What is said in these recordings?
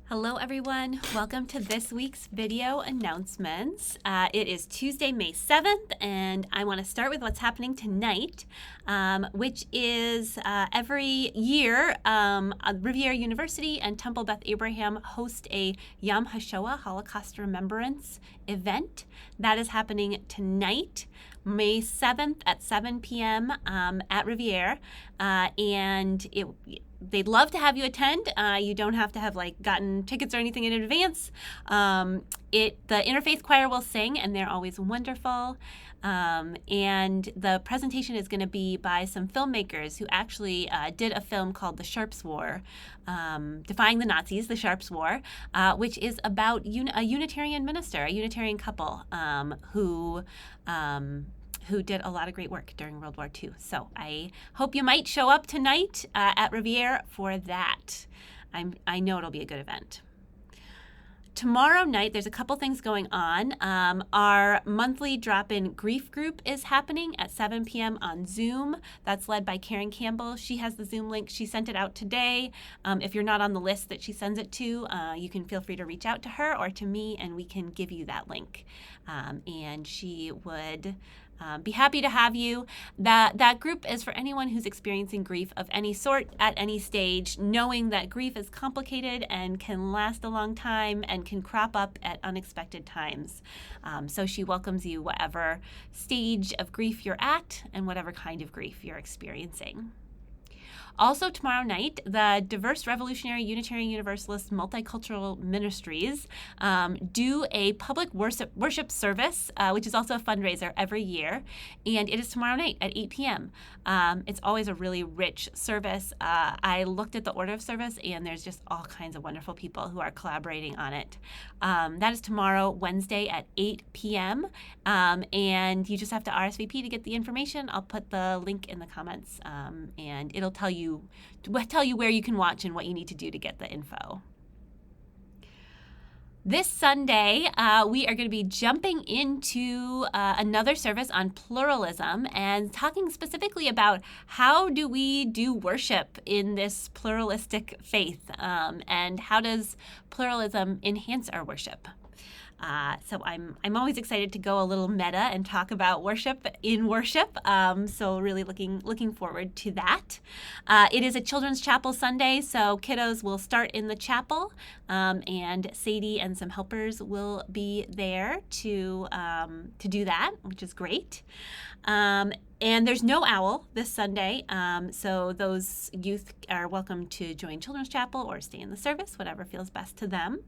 Hello everyone, welcome to this week's video announcements. It is Tuesday, May 7th, and I want to start with what's happening tonight, which is every year Riviera University and Temple Beth Abraham host a Yom HaShoah, Holocaust Remembrance event. That is happening tonight, May 7th at 7 p.m. At Riviera, and they'd love to have you attend. You don't have to have gotten tickets or anything in advance. The interfaith choir will sing, and they're always wonderful. And the presentation is going to be by some filmmakers who actually did a film called The Sharps War, Defying the Nazis, The Sharps War, which is about a Unitarian minister, a Unitarian couple who did a lot of great work during World War II. So I hope you might show up tonight at Riviera for that. I know it'll be a good event. Tomorrow night, there's a couple things going on. Our monthly drop-in grief group is happening at 7 p.m. on Zoom. That's led by Karen Campbell. She has the Zoom link. She sent it out today. If you're not on the list that she sends it to, you can feel free to reach out to her or to me, and we can give you that link. And she would be happy to have you. That group is for anyone who's experiencing grief of any sort at any stage, knowing that grief is complicated and can last a long time and can crop up at unexpected times. So she welcomes you whatever stage of grief you're at and whatever kind of grief you're experiencing. Also tomorrow night, the Diverse Revolutionary Unitarian Universalist Multicultural Ministries do a public worship service, which is also a fundraiser every year, and it is tomorrow night at 8 p.m. It's always a really rich service. I looked at the order of service, and there's just all kinds of wonderful people who are collaborating on it. That is tomorrow, Wednesday at 8 p.m., and you just have to RSVP to get the information. I'll put the link in the comments, and it'll tell you where you can watch and what you need to do to get the info. This Sunday, we are going to be jumping into another service on pluralism and talking specifically about how do we do worship in this pluralistic faith, and how does pluralism enhance our worship. So I'm always excited to go a little meta and talk about worship in worship. So really looking forward to that. It is a Children's Chapel Sunday, so kiddos will start in the chapel, and Sadie and some helpers will be there to do that, which is great. And there's no owl this Sunday, so those youth are welcome to join Children's Chapel or stay in the service, whatever feels best to them.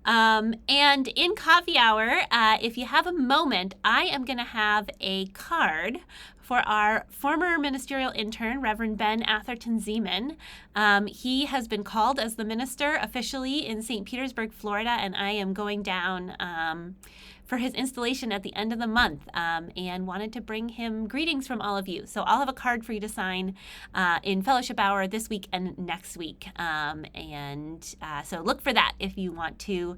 And in coffee hour, if you have a moment, I am going to have a card for our former ministerial intern, Reverend Ben Atherton Zeman. He has been called as the minister officially in St. Petersburg, Florida, and I am going down for his installation at the end of the month, and wanted to bring him greetings from all of you. So I'll have a card for you to sign in fellowship hour this week and next week. So look for that if you want to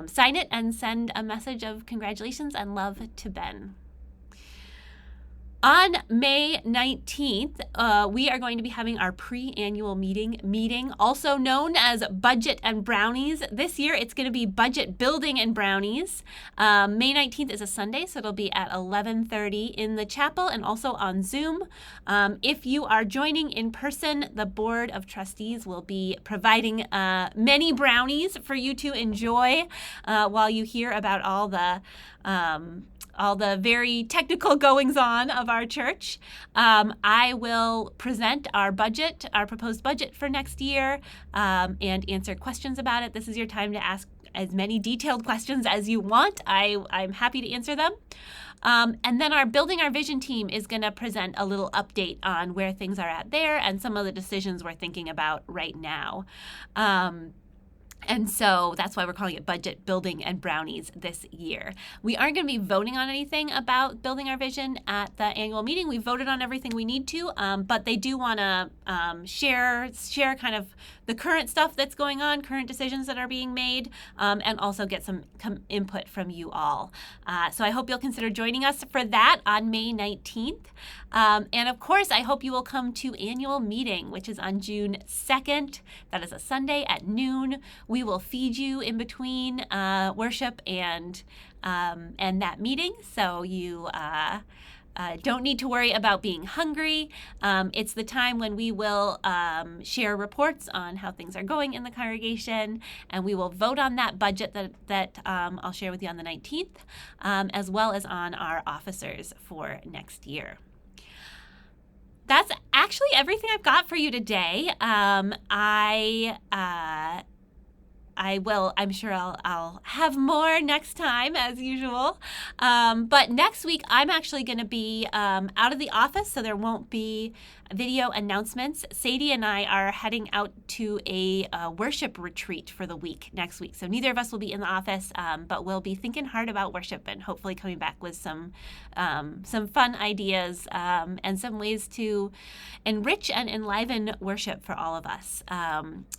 sign it and send a message of congratulations and love to Ben. On May 19th, we are going to be having our pre-annual meeting, also known as Budget and Brownies. This year, it's going to be Budget Building and Brownies. May 19th is a Sunday, so it'll be at 11:30 in the chapel and also on Zoom. If you are joining in person, the Board of Trustees will be providing many brownies for you to enjoy while you hear about all the very technical goings-on of our church. I will present our proposed budget for next year, and answer questions about it. This is your time to ask as many detailed questions as you want. I'm happy to answer them. And then our Building Our Vision team is going to present a little update on where things are at there and some of the decisions we're thinking about right now. And so that's why we're calling it Budget, Building, and Brownies this year. We aren't going to be voting on anything about Building Our Vision at the annual meeting. We voted on everything we need to, but they do want to share kind of the current stuff that's going on, current decisions that are being made, and also get some input from you all. So I hope you'll consider joining us for that on May 19th. And of course, I hope you will come to annual meeting, which is on June 2nd. That is a Sunday at noon. We will feed you in between worship and that meeting, so you don't need to worry about being hungry. It's the time when we will share reports on how things are going in the congregation, and we will vote on that budget that I'll share with you on the 19th, as well as on our officers for next year. That's actually everything I've got for you today. I'm sure I'll have more next time as usual. But next week, I'm actually going to be out of the office, so there won't be video announcements. Sadie and I are heading out to a worship retreat for the week next week. So neither of us will be in the office, but we'll be thinking hard about worship and hopefully coming back with some fun ideas and some ways to enrich and enliven worship for all of us.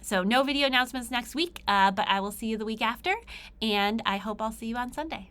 So no video announcements next week, but I will see you the week after, and I hope I'll see you on Sunday.